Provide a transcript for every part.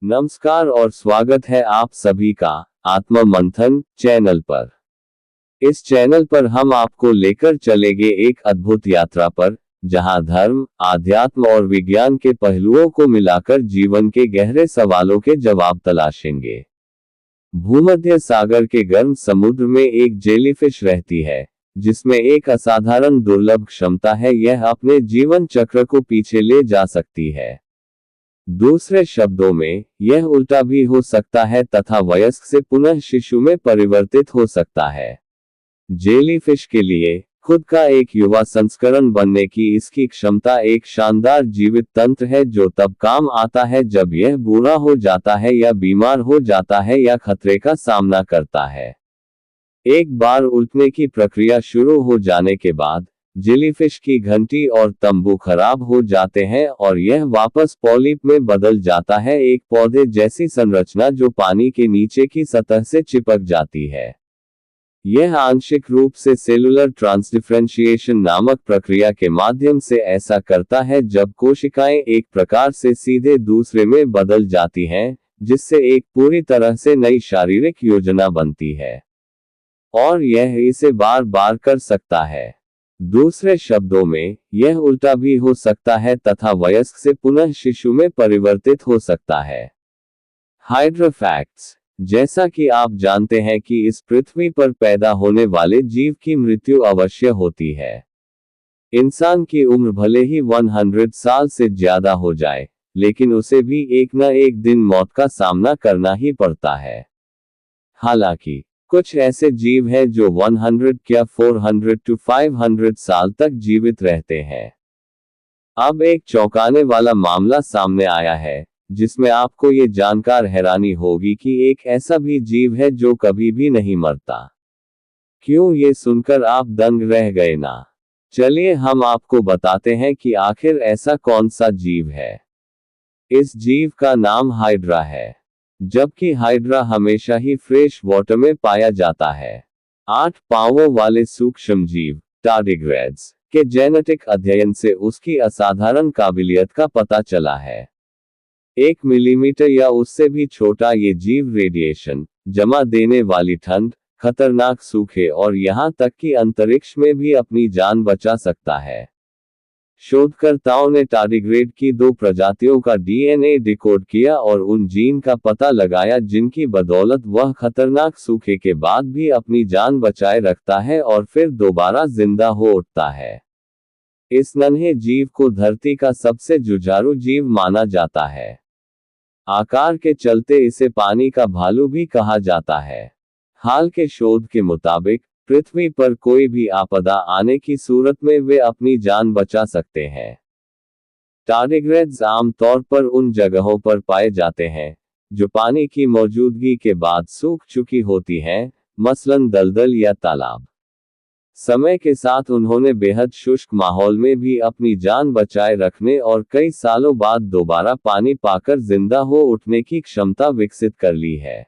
नमस्कार और स्वागत है आप सभी का आत्म मंथन चैनल पर। इस चैनल पर हम आपको लेकर चलेंगे एक अद्भुत यात्रा पर, जहां धर्म, आध्यात्म और विज्ञान के पहलुओं को मिलाकर जीवन के गहरे सवालों के जवाब तलाशेंगे। भूमध्य सागर के गर्म समुद्र में एक जेलीफिश रहती है, जिसमें एक असाधारण दुर्लभ क्षमता है, यह अपने जीवन चक्र को पीछे ले जा सकती है। दूसरे शब्दों में, यह उल्टा भी हो सकता है तथा वयस्क से पुनः शिशु में परिवर्तित हो सकता है। जेलीफिश के लिए खुद का एक युवा संस्करण बनने की इसकी क्षमता एक शानदार जीवित तंत्र है, जो तब काम आता है जब यह बूढ़ा हो जाता है या बीमार हो जाता है या खतरे का सामना करता है। एक बार उल्टने की प्रक्रिया शुरू हो जाने के बाद जेलीफिश की घंटी और तंबू खराब हो जाते हैं और यह वापस पॉलिप में बदल जाता है, एक पौधे जैसी संरचना जो पानी के नीचे की सतह से चिपक जाती है। यह आंशिक रूप से सेलुलर ट्रांसडिफरेंशिएशन नामक प्रक्रिया के माध्यम से ऐसा करता है, जब कोशिकाएं एक प्रकार से सीधे दूसरे में बदल जाती हैं, जिससे एक पूरी तरह से नई शारीरिक योजना बनती है। और यह इसे बार बार कर सकता है। दूसरे शब्दों में, यह उल्टा भी हो सकता है तथा वयस्क से पुनः शिशु में परिवर्तित हो सकता है। हाइड्रा फैक्ट्स: जैसा कि आप जानते हैं कि इस पृथ्वी पर पैदा होने वाले जीव की मृत्यु अवश्य होती है। इंसान की उम्र भले ही 100 साल से ज्यादा हो जाए, लेकिन उसे भी एक न एक दिन मौत का सामना करना ही पड़ता है। हालांकि कुछ ऐसे जीव हैं जो 100 या 400 to 500 साल तक जीवित रहते हैं। अब एक चौंकाने वाला मामला सामने आया है, जिसमें आपको ये जानकर हैरानी होगी कि एक ऐसा भी जीव है जो कभी भी नहीं मरता। क्यों, ये सुनकर आप दंग रह गए ना? चलिए हम आपको बताते हैं कि आखिर ऐसा कौन सा जीव है। इस जीव का नाम हाइड्रा है, जबकि हाइड्रा हमेशा ही फ्रेश वाटर में पाया जाता है। 8 पांवों वाले सूक्ष्म जीव टार्डिग्रेड्स के जेनेटिक अध्ययन से उसकी असाधारण काबिलियत का पता चला है। 1 मिलीमीटर या उससे भी छोटा ये जीव रेडिएशन, जमा देने वाली ठंड, खतरनाक सूखे और यहां तक कि अंतरिक्ष में भी अपनी जान बचा सकता है। शोधकर्ताओं ने टार्डिग्रेड की 2 प्रजातियों का डीएनए डिकोड किया और उन जीन का पता लगाया जिनकी बदौलत वह खतरनाक सूखे के बाद भी अपनी जान बचाए रखता है और फिर दोबारा जिंदा हो उठता है। इस नन्हे जीव को धरती का सबसे जुझारू जीव माना जाता है। आकार के चलते इसे पानी का भालू भी कहा जाता है। हाल के शोध के मुताबिक पृथ्वी पर कोई भी आपदा आने की सूरत में वे अपनी जान बचा सकते हैं। टार्डिग्रेड्स आमतौर पर उन जगहों पर पाए जाते हैं जो पानी की मौजूदगी के बाद सूख चुकी होती हैं, मसलन दलदल या तालाब। समय के साथ उन्होंने बेहद शुष्क माहौल में भी अपनी जान बचाए रखने और कई सालों बाद दोबारा पानी पाकर जिंदा हो उठने की क्षमता विकसित कर ली है।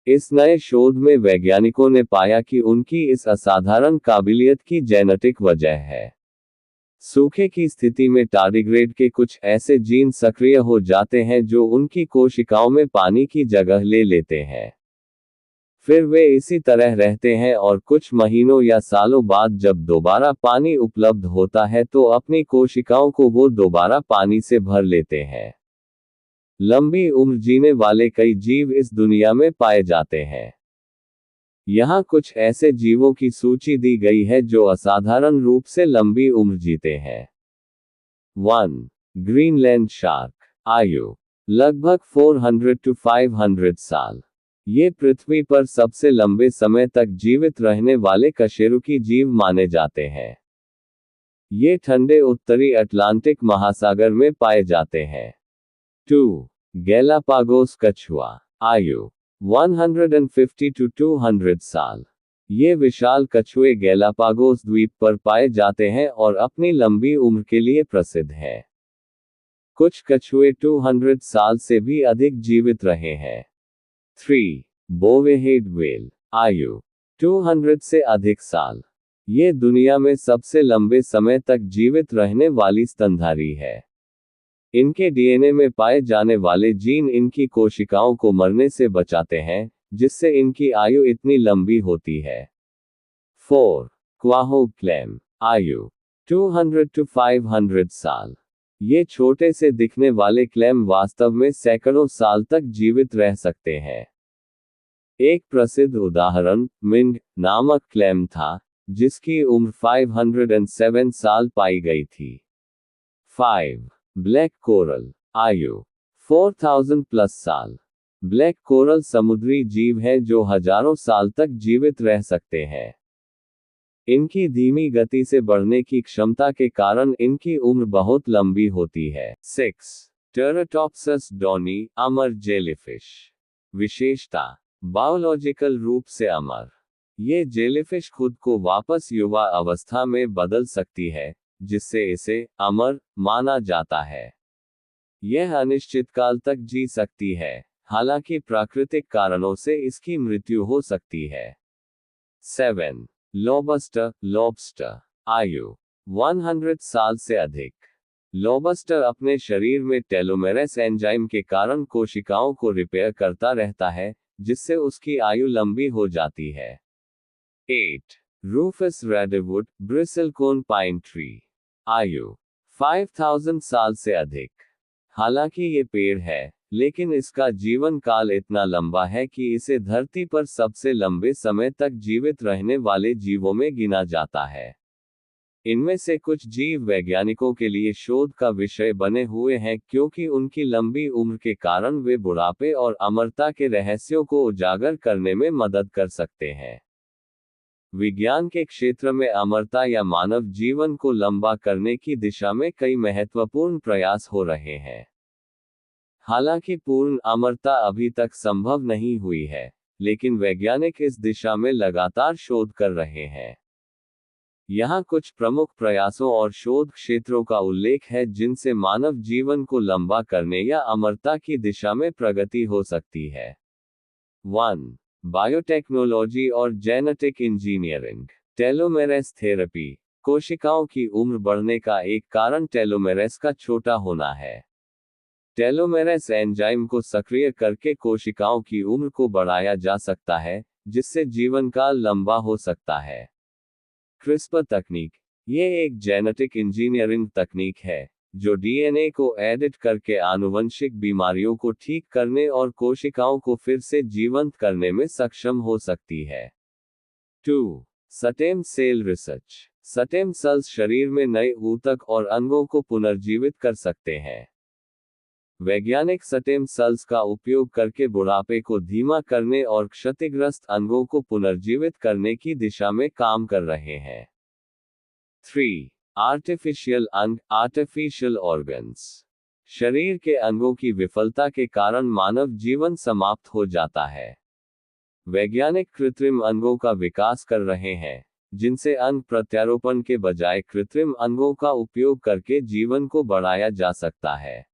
इस नए शोध में वैज्ञानिकों ने पाया कि उनकी इस असाधारण काबिलियत की जेनेटिक वजह है। सूखे की स्थिति में टार्डिग्रेड के कुछ ऐसे जीन सक्रिय हो जाते हैं जो उनकी कोशिकाओं में पानी की जगह ले लेते हैं। फिर वे इसी तरह रहते हैं और कुछ महीनों या सालों बाद जब दोबारा पानी उपलब्ध होता है तो अपनी कोशिकाओं को वो दोबारा पानी से भर लेते हैं। लंबी उम्र जीने वाले कई जीव इस दुनिया में पाए जाते हैं। यहाँ कुछ ऐसे जीवों की सूची दी गई है जो असाधारण रूप से लंबी उम्र जीते हैं। 1. Greenland shark. आयु लगभग 400 to 500 साल। ये पृथ्वी पर सबसे लंबे समय तक जीवित रहने वाले कशेरुकी जीव माने जाते हैं। ये ठंडे उत्तरी अटलांटिक महासागर में पाए जाते हैं। 2. गैलापागोस कछुआ। आयु 150 to 200 साल। ये विशाल कछुए गैलापागोस द्वीप पर पाए जाते हैं और अपनी लंबी उम्र के लिए प्रसिद्ध हैं। कुछ कछुए 200 साल से भी अधिक जीवित रहे हैं। 3. बोवेहेड व्हेल। आयु 200 से अधिक साल। ये दुनिया में सबसे लंबे समय तक जीवित रहने वाली स्तनधारी है। इनके डीएनए में पाए जाने वाले जीन इनकी कोशिकाओं को मरने से बचाते हैं, जिससे इनकी आयु इतनी लंबी होती है। 4. क्वाहो क्लैम। आयु 200 to 500 साल। ये छोटे से दिखने वाले क्लैम वास्तव में सैकड़ों साल तक जीवित रह सकते हैं। एक प्रसिद्ध उदाहरण मिंग नामक क्लैम था, जिसकी उम्र 507 साल पाई गई थी। 5. Black coral. आयु 4000 प्लस साल। ब्लैक कोरल समुद्री जीव हैं जो हजारों साल तक जीवित रह सकते हैं। इनकी धीमी गति से बढ़ने की क्षमता के कारण इनकी उम्र बहुत लंबी होती है। 6. टेराटॉप्सिस डॉनी अमर जेलीफिश। विशेषता बायोलॉजिकल रूप से अमर। ये जेलीफिश खुद को वापस युवा अवस्था में बदल सकती है, जिससे इसे अमर माना जाता है। यह अनिश्चित काल तक जी सकती है, हालांकि प्राकृतिक कारणों से इसकी मृत्यु हो सकती है। 7. Lobster lobster. आयु 100 साल से अधिक। लॉबस्टर अपने शरीर में टेलोमेरेस एंजाइम के कारण कोशिकाओं को रिपेयर करता रहता है, जिससे उसकी आयु लंबी हो जाती है। 8. Rufus redwood bristlecone pine tree. आयु 5000 साल से अधिक। हालांकि ये पेड़ है, लेकिन इसका जीवन काल इतना लंबा है कि इसे धरती पर सबसे लंबे समय तक जीवित रहने वाले जीवों में गिना जाता है। इनमें से कुछ जीव वैज्ञानिकों के लिए शोध का विषय बने हुए हैं, क्योंकि उनकी लंबी उम्र के कारण वे बुढ़ापे और अमरता के रहस्यों को उजागर करने में मदद कर सकते हैं। विज्ञान के क्षेत्र में अमरता या मानव जीवन को लंबा करने की दिशा में कई महत्वपूर्ण प्रयास हो रहे हैं। हालांकि पूर्ण अमरता अभी तक संभव नहीं हुई है, लेकिन वैज्ञानिक इस दिशा में लगातार शोध कर रहे हैं। यहाँ कुछ प्रमुख प्रयासों और शोध क्षेत्रों का उल्लेख है जिनसे मानव जीवन को लंबा करने या अमरता की दिशा में प्रगति हो सकती है। 1. बायोटेक्नोलॉजी और जेनेटिक इंजीनियरिंग। Telomeres therapy. कोशिकाओं की उम्र बढ़ने का एक कारण टेलोमेरेस का छोटा होना है। टेलोमेरेस एंजाइम को सक्रिय करके कोशिकाओं की उम्र को बढ़ाया जा सकता है, जिससे जीवनकाल लंबा हो सकता है। क्रिस्पर तकनीक। ये एक जेनेटिक इंजीनियरिंग तकनीक है, जो डीएनए को एडिट करके आनुवंशिक बीमारियों को ठीक करने और कोशिकाओं को फिर से जीवंत करने में सक्षम हो सकती है। 2. Stem cell research. Stem cells शरीर में नए ऊतक और अंगों को पुनर्जीवित कर सकते हैं। वैज्ञानिक स्टेम सेल्स का उपयोग करके बुढ़ापे को धीमा करने और क्षतिग्रस्त अंगों को पुनर्जीवित करने की दिशा में काम कर रहे हैं। 3. आर्टिफिशियल अंग आर्टिफिशियल ऑर्गन्स। शरीर के अंगों की विफलता के कारण मानव जीवन समाप्त हो जाता है। वैज्ञानिक कृत्रिम अंगों का विकास कर रहे हैं, जिनसे अंग प्रत्यारोपण के बजाय कृत्रिम अंगों का उपयोग करके जीवन को बढ़ाया जा सकता है।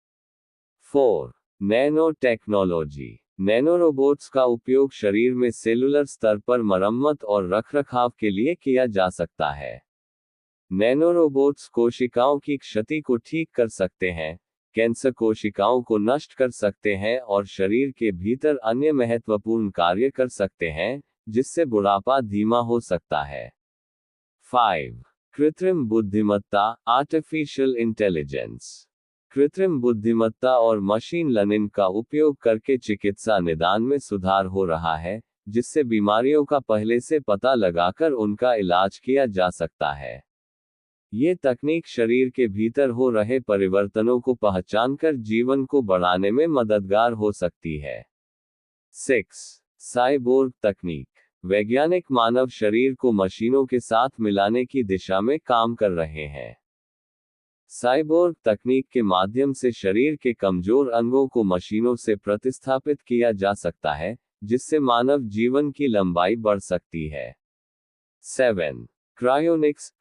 4. Nano technology. नैनोरोबोट्स का उपयोग शरीर में सेलुलर स्तर पर मरम्मत और रखरखाव के लिए किया जा सकता है। नैनोरोबोट्स कोशिकाओं की क्षति को ठीक कर सकते हैं, कैंसर कोशिकाओं को नष्ट कर सकते हैं और शरीर के भीतर अन्य महत्वपूर्ण कार्य कर सकते हैं, जिससे बुढ़ापा धीमा हो सकता है। 5. कृत्रिम बुद्धिमत्ता आर्टिफिशियल इंटेलिजेंस। कृत्रिम बुद्धिमत्ता और मशीन लर्निंग का उपयोग करके चिकित्सा निदान में सुधार हो रहा है, जिससे बीमारियों का पहले से पता लगाकर उनका इलाज किया जा सकता है। ये तकनीक शरीर के भीतर हो रहे परिवर्तनों को पहचानकर जीवन को बढ़ाने में मददगार हो सकती है। 6. साइबोर्ग तकनीक। वैज्ञानिक मानव शरीर को मशीनों के साथ मिलाने की दिशा में काम कर रहे हैं। साइबोर्ग तकनीक के माध्यम से शरीर के कमजोर अंगों को मशीनों से प्रतिस्थापित किया जा सकता है, जिससे मानव जीवन की लंबाई बढ़ सकती है। 7. क्रायोनिक्स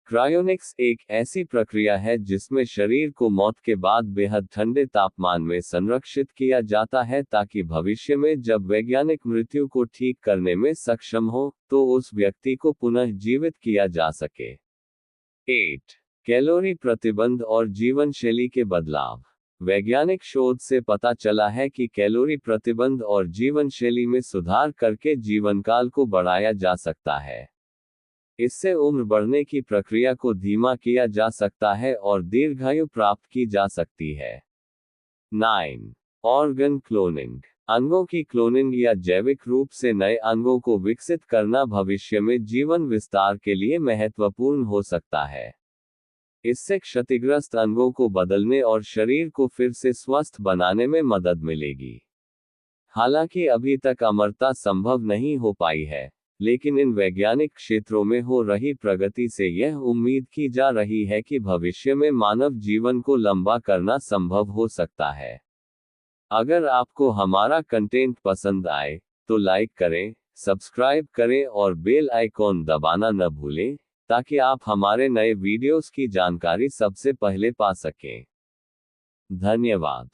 क्रायोनिक्स एक ऐसी प्रक्रिया है जिसमें शरीर को मौत के बाद बेहद ठंडे तापमान में संरक्षित किया जाता है, ताकि भविष्य में जब वैज्ञानिक मृत्यु को ठीक करने में सक्षम हो, तो उस व्यक्ति को पुनः जीवित किया जा सके। 8. कैलोरी प्रतिबंध और जीवन शैली के बदलाव। वैज्ञानिक शोध से पता चला है कि कैलोरी प्रतिबंध और जीवन शैली में सुधार करके जीवनकाल को बढ़ाया जा सकता है। इससे उम्र बढ़ने की प्रक्रिया को धीमा किया जा सकता है और दीर्घायु प्राप्त की जा सकती है। 9. Organ cloning. अंगों की क्लोनिंग या जैविक रूप से नए अंगों को विकसित करना भविष्य में जीवन विस्तार के लिए महत्वपूर्ण हो सकता है। इससे क्षतिग्रस्त अंगों को बदलने और शरीर को फिर से स्वस्थ बनाने में मदद मिलेगी। हालांकि अभी तक अमरता संभव नहीं हो पाई है, लेकिन इन वैज्ञानिक क्षेत्रों में हो रही प्रगति से यह उम्मीद की जा रही है कि भविष्य में मानव जीवन को लंबा करना संभव हो सकता है। अगर आपको हमारा कंटेंट पसंद आए तो लाइक करें, सब्सक्राइब करें और बेल आइकॉन दबाना न भूलें, ताकि आप हमारे नए वीडियोस की जानकारी सबसे पहले पा सकें। धन्यवाद।